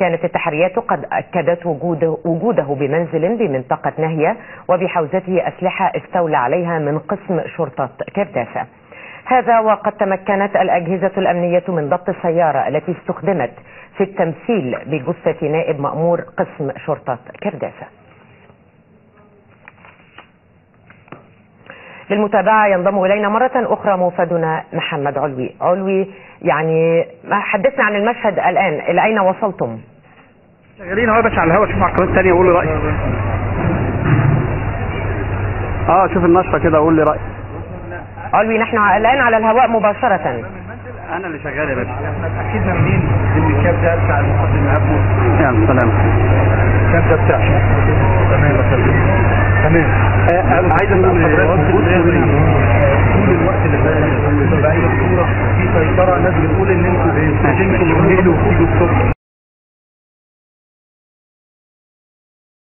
كانت التحريات قد أكدت وجوده بمنزل بمنطقة نهية وبحوزته أسلحة استولى عليها من قسم شرطة كرداسة. هذا وقد تمكنت الأجهزة الأمنية من ضبط السيارة التي استخدمت في التمثيل بجثة نائب مأمور قسم شرطة كرداسة. للمتابعة ينضم إلينا مرة أخرى موفدنا محمد علوي. يعني حدثنا عن المشهد الآن، إلى أين وصلتم؟ شغالين اهو يا باشا على الهواء، شوف على القناه الثانيه وقول لي رايك. شوف النشره كده وقول لي رايك. علوي، نحن الآن على الهواء مباشرة. انا اللي شغال يا باشا. احنا اتاكدنا منين ان الكاب ده بتاع المقدم ابو. يلا سلام. الكاب ده بتاع تمام يا فندم. تمام. عايز اسال حضرتك طول الوقت اللي فات باي صوره في سيطره، ناس بتقول ان انتوا بتنكم الليل وبتيجوا الصبح.